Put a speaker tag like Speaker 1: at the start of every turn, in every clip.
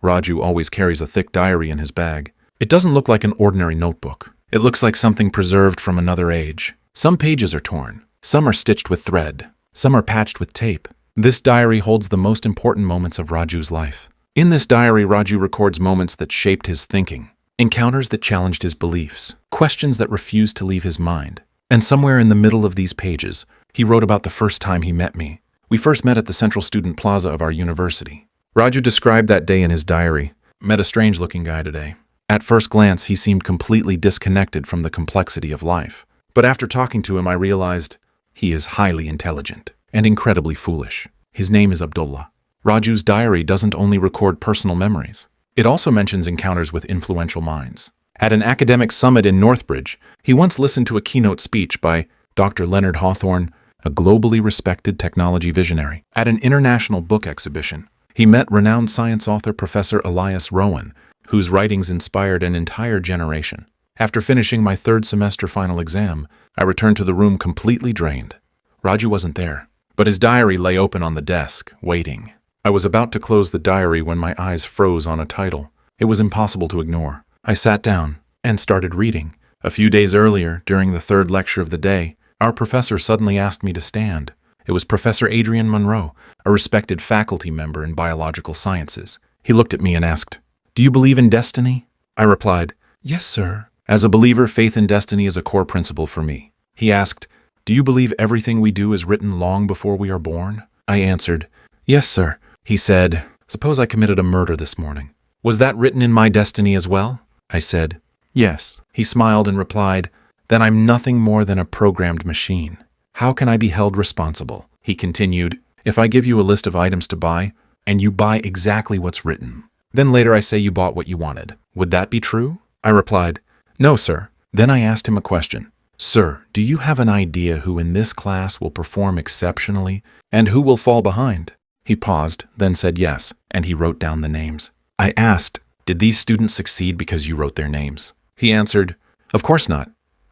Speaker 1: Raju always carries a thick diary in his bag. It doesn't look like an ordinary notebook. It looks like something preserved from another age. Some pages are torn. Some are stitched with thread. Some are patched with tape. This diary holds the most important moments of Raju's life. In this diary, Raju records moments that shaped his thinking, encounters that challenged his beliefs, questions that refused to leave his mind. And somewhere in the middle of these pages, he wrote about the first time he met me. We first met at the Central Student Plaza of our university. Raju described that day in his diary. Met a strange-looking guy today. At first glance, he seemed completely disconnected from the complexity of life. But after talking to him, I realized he is highly intelligent and incredibly foolish. His name is Abdullah. Raju's diary doesn't only record personal memories. It also mentions encounters with influential minds. At an academic summit in Northbridge, he once listened to a keynote speech by Dr. Leonard Hawthorne, a globally respected technology visionary. At an international book exhibition, he met renowned science author Professor Elias Rowan, whose writings inspired an entire generation. After finishing my third semester final exam, I returned to the room completely drained. Raju wasn't there, but his diary lay open on the desk, waiting. I was about to close the diary when my eyes froze on a title. It was impossible to ignore. I sat down and started reading. A few days earlier, during the third lecture of the day, our professor suddenly asked me to stand. It was Professor Adrian Monroe, a respected faculty member in biological sciences. He looked at me and asked, "Do you believe in destiny?" I replied, "Yes, sir." As a believer, faith in destiny is a core principle for me. He asked, "Do you believe everything we do is written long before we are born?" I answered, "Yes, sir." He said, "Suppose I committed a murder this morning. Was that written in my destiny as well?" I said, "Yes." He smiled and replied, "Then I'm nothing more than a programmed machine. How can I be held responsible?" He continued, "If I give you a list of items to buy, and you buy exactly what's written, then later I say you bought what you wanted, would that be true?" I replied, "No, sir." Then I asked him a question. "Sir, do you have an idea who in this class will perform exceptionally and who will fall behind?" He paused, then said yes, and he wrote down the names. I asked, "Did these students succeed because you wrote their names?" He answered, "Of course not."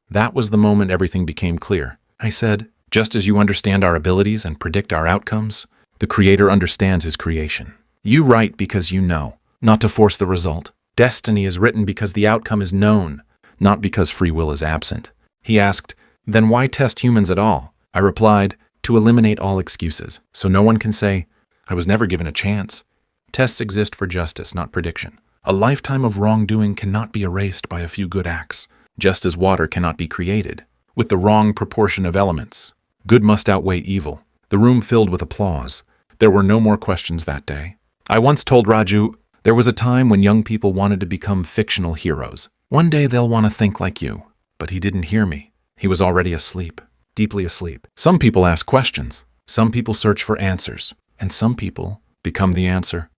Speaker 1: That was the moment everything became clear. I said, "Just as you understand our abilities and predict our outcomes, the Creator understands His creation. You write because you know, not to force the result. Destiny is written because the outcome is known, not because free will is absent." He asked, "Then why test humans at all?" I replied, "To eliminate all excuses, so no one can say, 'I was never given a chance.' Tests exist for justice, not prediction. A lifetime of wrongdoing cannot be erased by a few good acts, just as water cannot be created with the wrong proportion of elements. Good must outweigh evil." The room filled with applause. There were no more questions that day. I once told Raju, "There was a time when young people wanted to become fictional heroes. One day they'll want to think like you." But he didn't hear me. He was already asleep, deeply asleep. Some people ask questions. Some people search for answers. And some people become the answer.